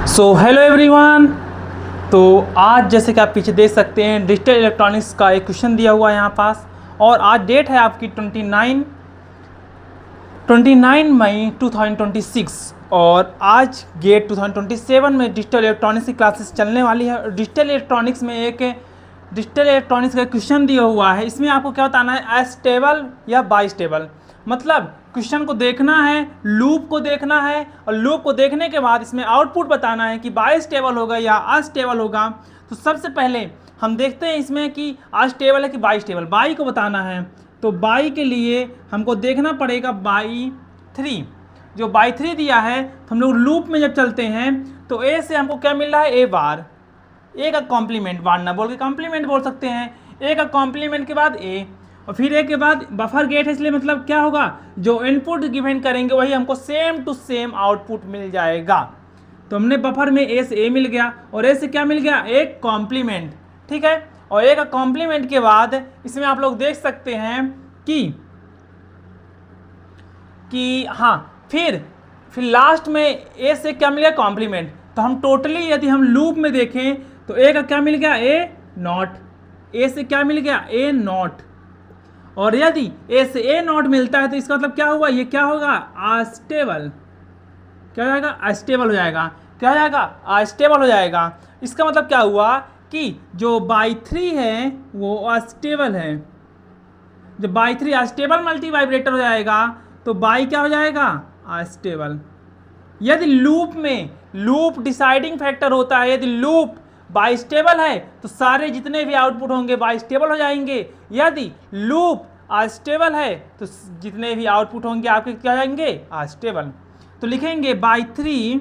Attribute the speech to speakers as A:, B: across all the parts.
A: So hello everyone. तो आज जैसे कि आप पीछे देख सकते हैं डिजिटल इलेक्ट्रॉनिक्स का एक क्वेश्चन दिया हुआ है यहाँ पास, और आज डेट है आपकी 29 मई 2026 और आज गेट 2027 में डिजिटल इलेक्ट्रॉनिक्स की क्लासेस चलने वाली है। डिजिटल इलेक्ट्रॉनिक्स में एक डिजिटल इलेक्ट्रॉनिक्स का क्वेश्चन दिया हुआ है। इसमें आपको क्या बताना है, अस्टेबल या बाइस्टेबल। मतलब क्वेश्चन को देखना है, लूप को देखना है, और लूप को देखने के बाद इसमें आउटपुट बताना है कि बाइस्टेबल होगा या अस्टेबल होगा। तो सबसे पहले हम देखते हैं इसमें कि अस्टेबल है कि बाइस्टेबल। बाई को बताना है, तो बाई के लिए हमको देखना पड़ेगा बाई 3। जो बाई 3 दिया है तो हम लोग लूप में जब चलते हैं तो ए से हमको क्या मिल रहा है, ए बार। ए का कॉम्प्लीमेंट, बार ना बोल के कॉम्प्लीमेंट बोल सकते हैं। ए का कॉम्प्लीमेंट के बाद ए, और फिर ए के बाद बफर गेट है, इसलिए मतलब क्या होगा, जो इनपुट गिवन करेंगे वही हमको सेम टू सेम आउटपुट मिल जाएगा। तो हमने बफर में ए से ए मिल गया और ए से क्या मिल गया, एक कॉम्प्लीमेंट। ठीक है, और ए का कॉम्प्लीमेंट के बाद इसमें आप लोग देख सकते हैं कि हाँ, फिर लास्ट में ए से क्या मिल गया, कॉम्प्लीमेंट। तो हम टोटली यदि हम लूप में देखें तो ए का क्या मिल गया, ए नॉट। ए से क्या मिल गया, ए नॉट। और यदि ए से ए नॉट मिलता है तो इसका मतलब क्या हुआ, ये क्या होगा, अस्टेबल। क्या हो जाएगा, अस्टेबल हो जाएगा। क्या हो जाएगा, अस्टेबल हो जाएगा। इसका मतलब क्या हुआ कि जो बाई 3 है वो अस्टेबल है। जब बाई 3 अस्टेबल मल्टी वाइब्रेटर हो जाएगा तो बाई क्या हो जाएगा, अस्टेबल। यदि लूप में लूप डिसाइडिंग फैक्टर होता है, यदि लूप बाइस्टेबल है तो सारे जितने भी आउटपुट होंगे बाइस्टेबल हो जाएंगे। यदि लूप अस्टेबल है तो जितने भी आउटपुट होंगे आपके क्या जाएंगे, अस्टेबल। तो लिखेंगे Y 3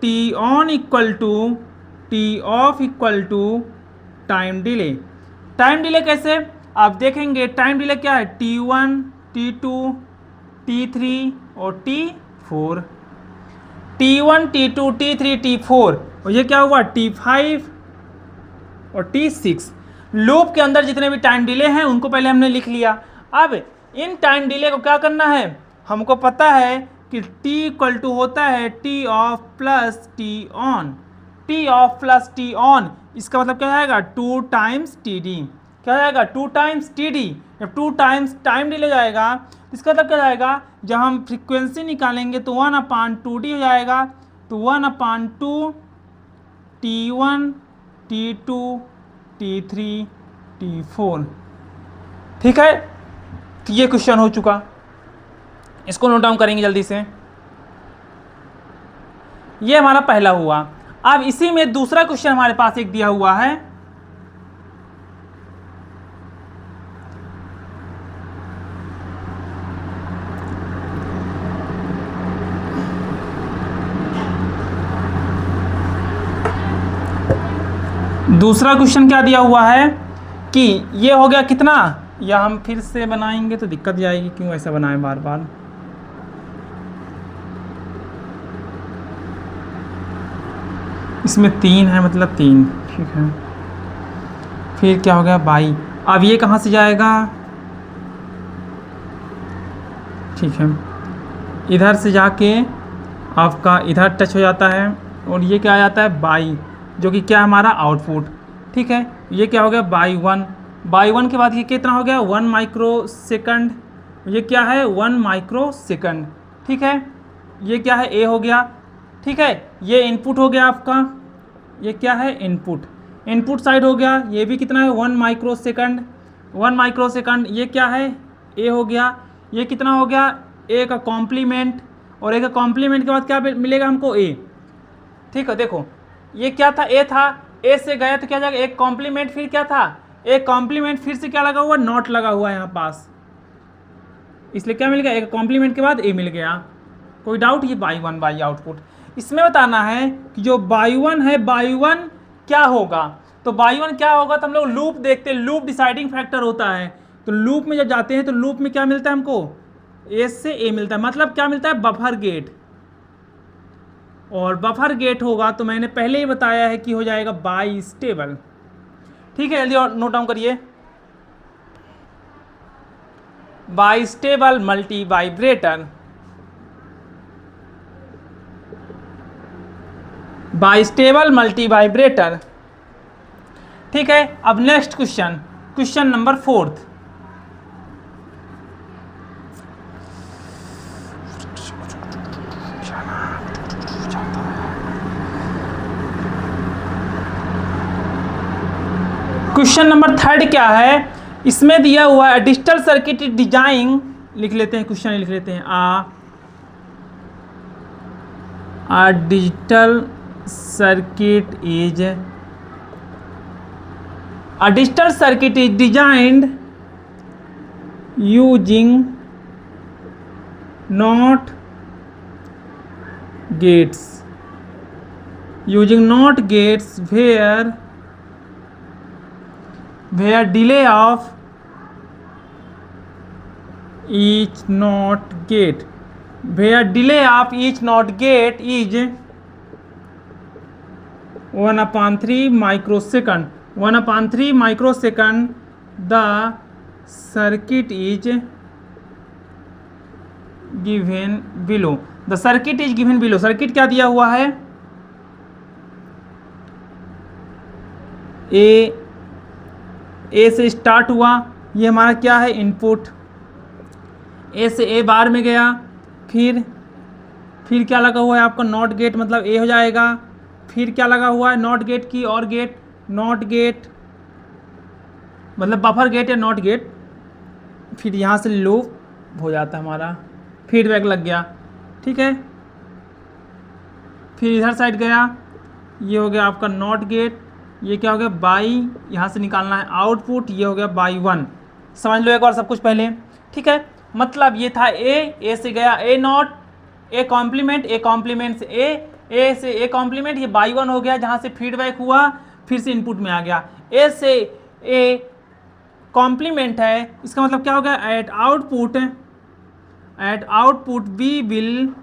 A: T on equal to T off equal to time delay. Time delay कैसे, आप देखेंगे टाइम डिले क्या है, T1 T2 T3 और T4। T1 T2 T3 T4 और ये क्या हुआ, T5 और T6। लूप के अंदर जितने भी टाइम डिले हैं उनको पहले हमने लिख लिया। अब इन टाइम डिले को क्या करना है, हमको पता है कि T इक्वल टू होता है T of plus T on. T of plus T on, इसका मतलब क्या आएगा, 2 टाइम्स TD। क्या जाएगा, 2 टाइम्स TD। जब 2 टाइम्स टाइम डिले जाएगा तो इसका मतलब क्या जाएगा, जब हम फ्रीक्वेंसी निकालेंगे तो 1/2D हो जाएगा। तो 1/2 T1 T2 T3 T4। ठीक है, तो ये क्वेश्चन हो चुका, इसको नोट डाउन करेंगे जल्दी से। ये हमारा पहला हुआ। अब इसी में दूसरा क्वेश्चन हमारे पास एक दिया हुआ है। दूसरा क्वेश्चन क्या दिया हुआ है कि ये हो गया कितना, या हम फिर से बनाएंगे तो दिक्कत जाएगी, क्यों ऐसा बनाएं बार बार। इसमें 3 है, मतलब 3। ठीक है, फिर क्या हो गया, बाई। अब ये कहाँ से जाएगा, ठीक है, इधर से जाके आपका इधर टच हो जाता है और ये क्या आ जाता है, बाई, जो कि क्या हमारा आउटपुट। ठीक है, ये क्या हो गया, बाई 1। बाई 1 के बाद ये कितना हो गया, 1 माइक्रो सेकंड। ये क्या है, 1 माइक्रो सेकंड। ठीक है, ये क्या है, ए हो गया। ठीक है, ये इनपुट हो गया आपका, ये क्या है, इनपुट। इनपुट साइड हो गया, ये भी कितना है, 1 माइक्रो सेकंड। 1 माइक्रो सेकंड, ये क्या है, ए हो गया। ये कितना हो गया, ए का कॉम्प्लीमेंट, और ए का कॉम्प्लीमेंट के बाद क्या मिलेगा हमको, ए। ठीक है, देखो ये क्या था, ए था, ए से गया तो क्या जाएगा, एक कॉम्प्लीमेंट, फिर क्या था, एक कॉम्प्लीमेंट, फिर से क्या लगा हुआ, नॉट लगा हुआ है यहाँ पास, इसलिए क्या मिल गया, एक कॉम्प्लीमेंट के बाद ए मिल गया। कोई डाउट, ये बाई 1 बाई आउटपुट। इसमें बताना है कि जो बाई 1 है, बाई 1 क्या होगा। तो बाई 1 क्या होगा, तो हम लोग लूप देखते हैं, लूप डिसाइडिंग फैक्टर होता है। तो लूप में जब जाते हैं तो लूप में क्या मिलता है हमको, ए से ए मिलता है, मतलब क्या मिलता है, बफर गेट। और बफर गेट होगा तो मैंने पहले ही बताया है कि हो जाएगा बाइस्टेबल। ठीक है, जल्दी और नोट डाउन करिए, bistable multi vibrator. Bistable multi vibrator. ठीक है, अब next question, question number 4। Question number 3 क्या है, इसमें दिया हुआ है डिजिटल सर्किट डिजाइन, लिख लेते हैं क्वेश्चन, लिख लेते हैं a digital circuit is designed using not gates where delay of each NOT gate is 1/3 microsecond. 1/3 microsecond. The circuit is given below. Circuit क्या दिया हुआ है, ए से स्टार्ट हुआ, ये हमारा क्या है इनपुट, ए से ए बार में गया, फिर क्या लगा हुआ है आपका नॉट गेट, मतलब ए हो जाएगा, फिर क्या लगा हुआ है नॉट गेट की और गेट, नॉट गेट मतलब बफर गेट या नॉट गेट, फिर यहाँ से लूप हो जाता है हमारा, फीडबैक लग गया। ठीक है, फिर इधर साइड गया, ये हो गया आपका नॉट गेट, ये क्या हो गया बाई, यहाँ से निकालना है आउटपुट, ये हो गया बाई 1। समझ लो एक बार सब कुछ पहले। ठीक है, मतलब ये था ए से गया ए नॉट, ए कॉम्प्लीमेंट से ए से ए कॉम्प्लीमेंट, ये बाई 1 हो गया, जहाँ से फीडबैक हुआ फिर से इनपुट में आ गया। ए से ए कॉम्प्लीमेंट है, इसका मतलब क्या हो गया at output we will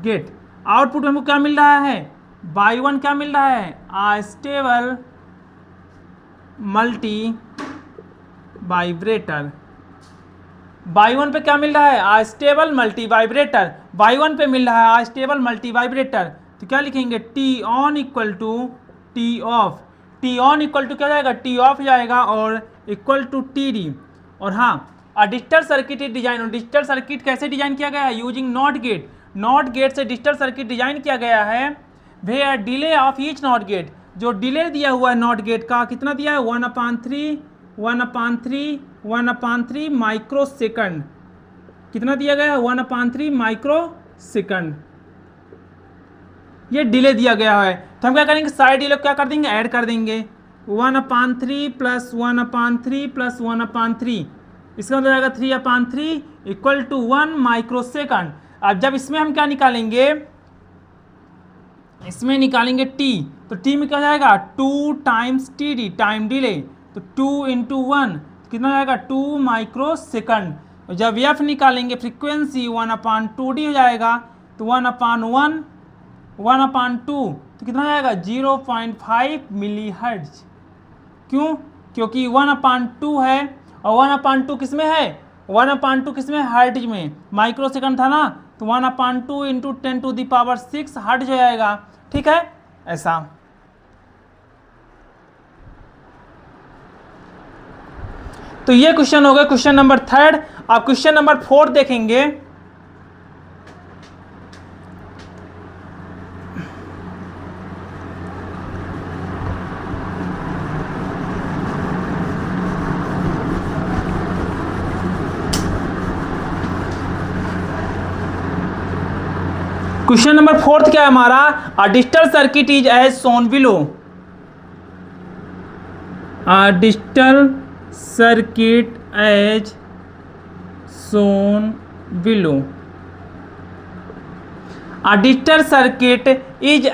A: get, output में हमको क्या मिल रहा है बाई 1, क्या मिल रहा है आ स्टेबल मल्टी वाइब्रेटर। बाई 1 पे क्या मिल रहा है आ स्टेबल मल्टी वाइब्रेटर, बाई 1 पे मिल रहा है आ स्टेबल मल्टी वाइब्रेटर, तो क्या लिखेंगे T on equal to T off, T on equal to क्या जाएगा टी ऑफ जाएगा और इक्वल टू टी डी। और हाँ, डिजिटल सर्किट डिजाइन, और डिजिटल सर्किट कैसे डिजाइन किया गया है using not gate, not gate से डिजिटल सर्किट डिजाइन किया गया है। Where delay of each not gate, जो डिले दिया हुआ है नॉट गेट का कितना दिया है 1/3 माइक्रो सेकंड, कितना दिया गया है 1/3 माइक्रो सेकंड, ये डिले दिया गया है। तो हम क्या करेंगे सारे डिले क्या कर देंगे ऐड कर देंगे, 1/3 प्लस 1/3 प्लस 1/3, इसका मतलब आएगा 3/3 इक्वल टू 1 माइक्रो सेकंड। अब जब इसमें हम क्या निकालेंगे, इसमें निकालेंगे t, तो t में क्या जाएगा 2 times T D time delay, तो 2 × 1 कितना जाएगा 2 माइक्रो सेकंड। जब f निकालेंगे फ्रीक्वेंसी 1/2d हो जाएगा, तो 1/1 1/2 तो कितना जाएगा 0.5 मिली हर्ट्ज। क्यों, क्योंकि 1/2 है और 1/2 किस में है 1/2 किस में हर्ट्ज में, माइक्रो सेकंड था ना, तो 1/2 × 10⁶ हर्ट्ज हो जाएगा। ठीक है, ऐसा। तो ये क्वेश्चन हो गया क्वेश्चन नंबर 3। आप क्वेश्चन नंबर 4 देखेंगे। क्वेश्चन नंबर 4 क्या है हमारा, a digital circuit is as shown below, a digital circuit as shown below, a digital circuit is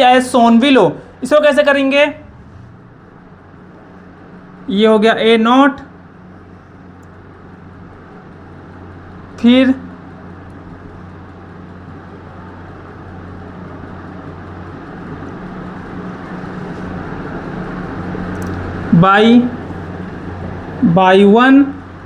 A: as shown below. इसको कैसे करेंगे, ये हो गया ए नॉट, फिर बाई 1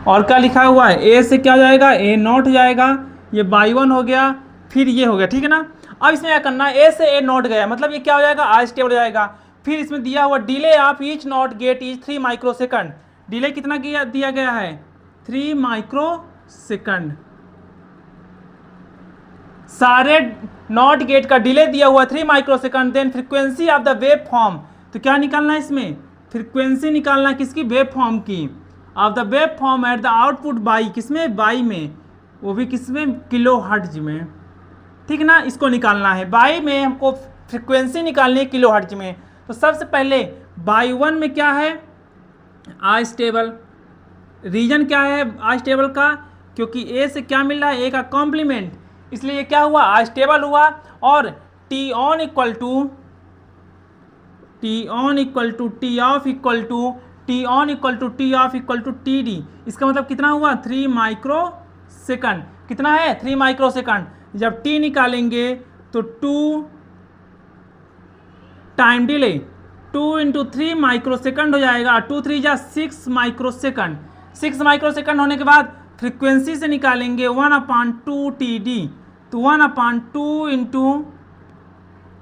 A: और क्या लिखा हुआ है, ए से क्या हो जाएगा, ए नॉट हो जाएगा, ये बाई 1 हो गया, फिर ये हो गया, ठीक है ना। अब इसमें क्या करना है, ए से ए नॉट गया, मतलब ये क्या हो जाएगा, आई स्टेबल हो जाएगा। फिर इसमें दिया हुआ delay of each not gate is 3 microsecond. Delay कितना दिया गया है, 3 माइक्रो सेकंड। सारे नॉट गेट का डिले दिया हुआ 3 microsecond. Then frequency of the waveform, तो क्या निकालना है इसमें, फ्रीक्वेंसी निकालना है किसकी, वेव फॉर्म की, of the waveform at the output Y, किसमें, बाई में, वो भी किसमें, किलो हर्ट्ज में, ठीक है ना। इसको निकालना है, बाई में हमको फ्रीक्वेंसी निकालनी है किलो हर्ट्ज में। तो सबसे पहले बाई 1 में क्या है, आई स्टेबल। रीजन क्या है आई स्टेबल का, क्योंकि ए से क्या मिल रहा है, ए का कॉम्प्लीमेंट, इसलिए ये क्या हुआ, आई स्टेबल हुआ। और T on equal to T on equal to T off equal to T on equal to T off equal to T D. इसका मतलब कितना हुआ, 3 माइक्रो सेकंड। कितना है, 3 माइक्रो सेकंड। जब टी निकालेंगे तो 2 time delay, 2 into 3 micro second हो जाएगा, 2 3 जा 6 माइक्रो सेकंड। 6 माइक्रो सेकंड होने के बाद फ्रीक्वेंसी से निकालेंगे 1/2 टी डी, तो 1/2 इंटू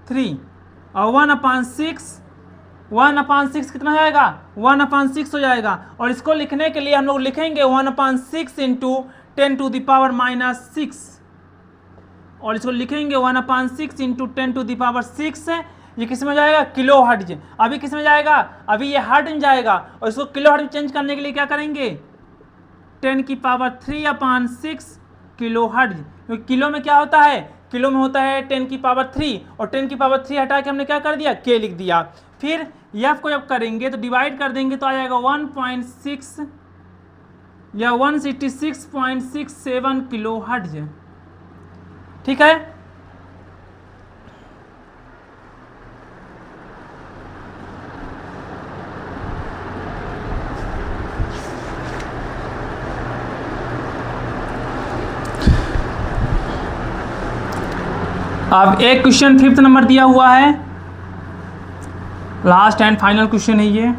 A: 3 और 1/6 कितना हो जाएगा, 1/6 हो जाएगा। और इसको लिखने के लिए हम लोग लिखेंगे 1/6 इंटू 10⁻⁻6, और इसको लिखेंगे 1/6 इंटू 10⁻⁶। ये किस में जाएगा, किलो हर्ट्ज। अभी किस में जाएगा, अभी ये हर्ट्ज में जाएगा, और इसको किलो हर्ट्ज में चेंज करने के लिए क्या करेंगे, 10⁻³ किलो हर्ट्ज। क्योंकि किलो में क्या होता है, किलो में होता है 10⁻3, और 10⁻3 हटा के हमने क्या कर दिया, के लिख दिया। फिर एफ को जब करेंगे तो डिवाइड कर देंगे तो आ जाएगा 1.6 या 166.67 किलो हर्ट्ज, ठीक है। अब एक क्वेश्चन 5th नंबर दिया हुआ है, लास्ट एंड फाइनल क्वेश्चन है ये।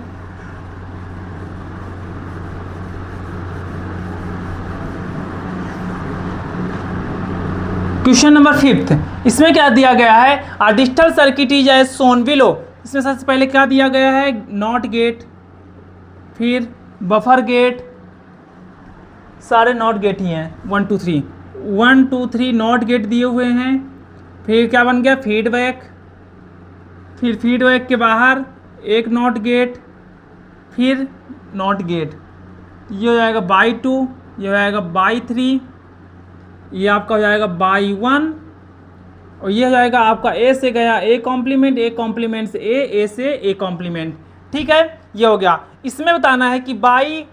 A: क्वेश्चन नंबर 5th, इसमें क्या दिया गया है, a digital circuit is as shown below. इसमें सबसे पहले क्या दिया गया है, नॉट गेट, फिर बफर गेट, सारे नॉट गेट ही हैं, 1 2 3 नॉट गेट दिए हुए हैं। फिर क्या बन गया, फीडबैक, फिर फीडबैक के बाहर एक नॉट गेट, फिर नॉट गेट, ये हो जाएगा बाई 2, ये हो जाएगा बाई 3, ये आपका हो जाएगा बाई 1, और ये हो जाएगा आपका ए से गया ए कॉम्प्लीमेंट, ए कॉम्प्लीमेंट से ए से ए कॉम्प्लीमेंट, ठीक है। ये हो गया। इसमें बताना है कि बाई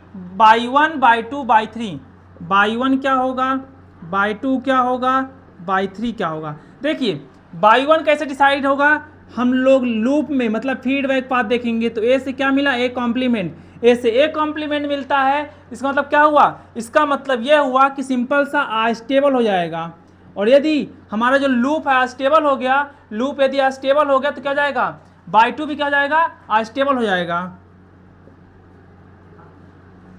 A: 1 बाई 2 बाई 3, बाई 1 क्या होगा, बाई 2 क्या होगा, बाई 3 क्या होगा। देखिए बाई 1 कैसे डिसाइड होगा, हम लोग लूप में मतलब फीडबैक पाथ देखेंगे तो ए से क्या मिला, ए कॉम्प्लीमेंट, ए से ए कॉम्प्लीमेंट मिलता है। इसका मतलब क्या हुआ, इसका मतलब यह हुआ कि सिंपल सा अस्टेबल हो जाएगा। और यदि हमारा जो लूप है अस्टेबल हो गया, लूप यदि अस्टेबल हो गया तो क्या हो जाएगा, बाई 2 भी क्या हो जाएगा, अस्टेबल हो जाएगा,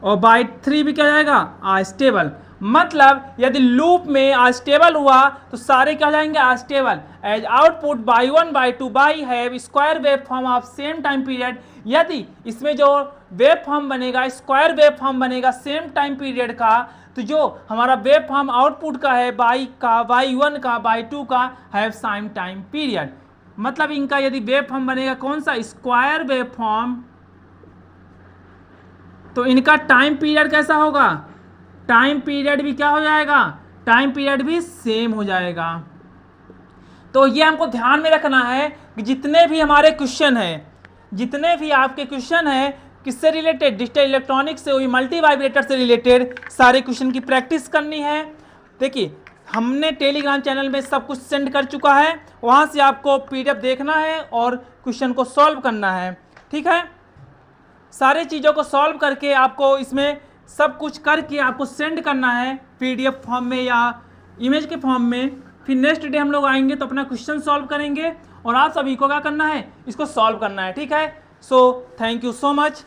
A: और बाई 3 भी क्या हो जाएगा, अस्टेबल। मतलब यदि लूप में अस्टेबल हुआ तो सारे क्या हो जाएंगे, astable. As output Y 1 Y 2 Y have square waveform of same time period. यदि इसमें जो वेव फॉर्म बनेगा, स्क्वायर वेव फॉर्म बनेगा सेम टाइम पीरियड का, तो जो हमारा वेव फॉर्म आउटपुट का है, बाई का, बाई 1 का, बाई 2 का, हैव सेम टाइम पीरियड। मतलब इनका यदि वेव फॉर्म बनेगा कौन सा, स्क्वायर वेव फॉर्म, तो इनका टाइम पीरियड कैसा होगा, टाइम पीरियड भी क्या हो जाएगा, टाइम पीरियड भी सेम हो जाएगा। तो ये हमको ध्यान में रखना है कि जितने भी हमारे क्वेश्चन हैं, जितने भी आपके क्वेश्चन हैं किससे रिलेटेड, डिजिटल इलेक्ट्रॉनिक्स से, वही मल्टी वाइब्रेटर से रिलेटेड सारे क्वेश्चन की प्रैक्टिस करनी है। देखिए हमने टेलीग्राम चैनल में सब कुछ सेंड कर चुका है, वहाँ से आपको PDF देखना है और क्वेश्चन को सॉल्व करना है, ठीक है। सारे चीज़ों को सॉल्व करके आपको इसमें सब कुछ करके आपको सेंड करना है PDF फॉर्म में या इमेज के फॉर्म में। फिर नेक्स्ट डे हम लोग आएंगे तो अपना क्वेश्चन सॉल्व करेंगे और आप सभी को क्या करना है, इसको सॉल्व करना है, ठीक है। So thank you so much.